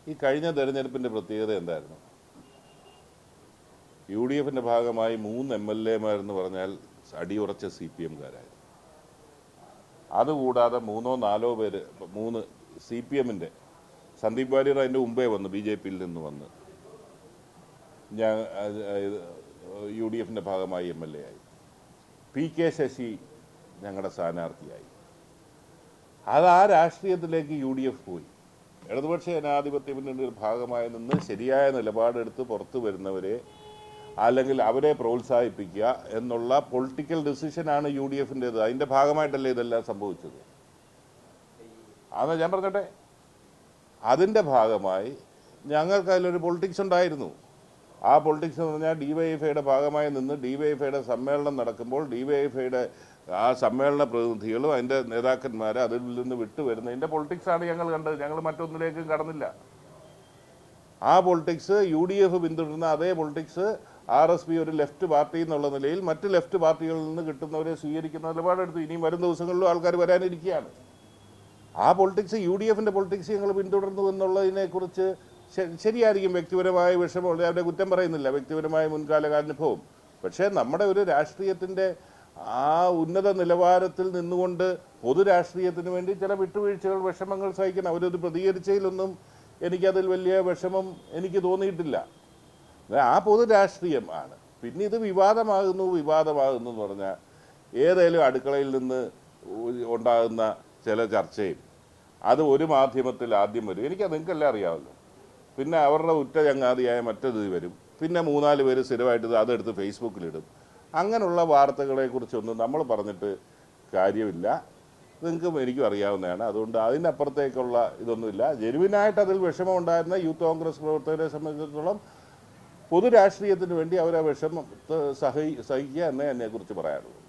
ഈ കഴിഞ്ഞ തെരഞ്ഞെടുപ്പിൻ്റെ പ്രത്യേകത എന്തായിരുന്നു? യു ഡി എഫിൻ്റെ ഭാഗമായി 3 MLA-മാരെന്ന് പറഞ്ഞാൽ അടിയുറച്ച CPM-കാരായിരുന്നു. അതുകൂടാതെ 3-4 പേര് 3 CPM-ൻ്റെ സന്ദീപ് വാര്യർ അതിൻ്റെ മുമ്പേ വന്ന് BJP-യിൽ നിന്ന് വന്ന് ഞാൻ യു ഡി എഫിൻ്റെ ഭാഗമായി MLA ആയി. PK ശശി ഞങ്ങളുടെ സ്ഥാനാർത്ഥിയായി. അത് ആ രാഷ്ട്രീയത്തിലേക്ക് UDF പോയി. ഇടതുപക്ഷ ജനാധിപത്യ മുന്നണിയുടെ ഭാഗമായി നിന്ന് ശരിയായ നിലപാടെടുത്ത് പുറത്തു വരുന്നവരെ അല്ലെങ്കിൽ അവരെ പ്രോത്സാഹിപ്പിക്കുക എന്നുള്ള പൊളിറ്റിക്കൽ ഡിസിഷനാണ് UDF-ൻ്റേത്. അതിൻ്റെ ഭാഗമായിട്ടല്ലേ ഇതെല്ലാം സംഭവിച്ചത്. അന്ന് ഞാൻ പറഞ്ഞോട്ടെ, അതിൻ്റെ ഭാഗമായി ഞങ്ങൾക്ക് അതിലൊരു പൊളിറ്റിക്സ് ഉണ്ടായിരുന്നു. ആ പൊളിറ്റിക്സ് എന്ന് പറഞ്ഞാൽ DYFIയുടെ ഭാഗമായി നിന്ന് DYFIയുടെ സമ്മേളനം നടക്കുമ്പോൾ DYFIയുടെ ആ സമ്മേളന പ്രതിനിധികളും അതിൻ്റെ നേതാക്കന്മാരെ അതിൽ നിന്ന് വിട്ടുവരുന്നതിൻ്റെ പൊളിറ്റിക്സാണ് ഞങ്ങൾ കണ്ടത്. ഞങ്ങൾ മറ്റൊന്നിലേക്കും കടന്നില്ല. ആ പൊളിറ്റിക്സ് UDF പിന്തുടരുന്ന അതേ പൊളിറ്റിക്സ് RSP ഒരു ലെഫ്റ്റ് പാർട്ടി എന്നുള്ള നിലയിൽ മറ്റ് ലെഫ്റ്റ് പാർട്ടികളിൽ നിന്ന് കിട്ടുന്നവരെ സ്വീകരിക്കുന്ന നിലപാടെടുത്തു. ഇനിയും വരും ദിവസങ്ങളിലും ആൾക്കാർ വരാനിരിക്കുകയാണ്. ആ പൊളിറ്റിക്സ് UDF-ൻ്റെ പൊളിറ്റിക്സ് ഞങ്ങൾ പിന്തുടർന്നു എന്നുള്ളതിനെക്കുറിച്ച് ശരിയായിരിക്കും. വ്യക്തിപരമായ വിഷമമുള്ള അവരുടെ കുറ്റം പറയുന്നില്ല, വ്യക്തിപരമായ മുൻകാല അനുഭവം. പക്ഷേ നമ്മുടെ ഒരു രാഷ്ട്രീയത്തിൻ്റെ ആ ഉന്നത നിലവാരത്തിൽ നിന്നുകൊണ്ട് പൊതുരാഷ്ട്രീയത്തിന് വേണ്ടി ചില വിട്ടുവീഴ്ചകൾ വിഷമങ്ങൾ സഹിക്കണം. അവരത് പ്രതികരിച്ചതിലൊന്നും എനിക്കതിൽ വലിയ വിഷമം എനിക്ക് തോന്നിയിട്ടില്ല. ആ പൊതുരാഷ്ട്രീയം ആണ്. പിന്നെ ഇത് വിവാദമാകുന്നു എന്ന് പറഞ്ഞാൽ ഏതെങ്കിലും അടുക്കളയിൽ നിന്ന് ഉണ്ടാകുന്ന ചില ചർച്ചയും അത് ഒരു മാധ്യമത്തിൽ ആദ്യം വരും. എനിക്കത് നിങ്ങൾക്കെല്ലാം അറിയാമല്ലോ. പിന്നെ അവരുടെ ഉറ്റ ചങ്ങാതിയായ മറ്റത് വരും. പിന്നെ 3-4 പേര് സ്ഥിരമായിട്ട് അതെടുത്ത് ഫേസ്ബുക്കിലിടും. അങ്ങനെയുള്ള വാർത്തകളെക്കുറിച്ചൊന്നും നമ്മൾ പറഞ്ഞിട്ട് കാര്യമില്ല. നിങ്ങൾക്കും എനിക്കും അറിയാവുന്നതാണ്. അതുകൊണ്ട് അതിനപ്പുറത്തേക്കുള്ള ഇതൊന്നുമില്ല. ജെനുവിനായിട്ട് അതിൽ വിഷമം ഉണ്ടായിരുന്ന യൂത്ത് കോൺഗ്രസ് പ്രവർത്തകരെ സംബന്ധിച്ചിടത്തോളം പൊതുരാഷ്ട്രീയത്തിന് വേണ്ടി അവരെ വിഷമം സഹിക്കുക എന്നേ അതിനെക്കുറിച്ച് പറയാനുള്ളൂ.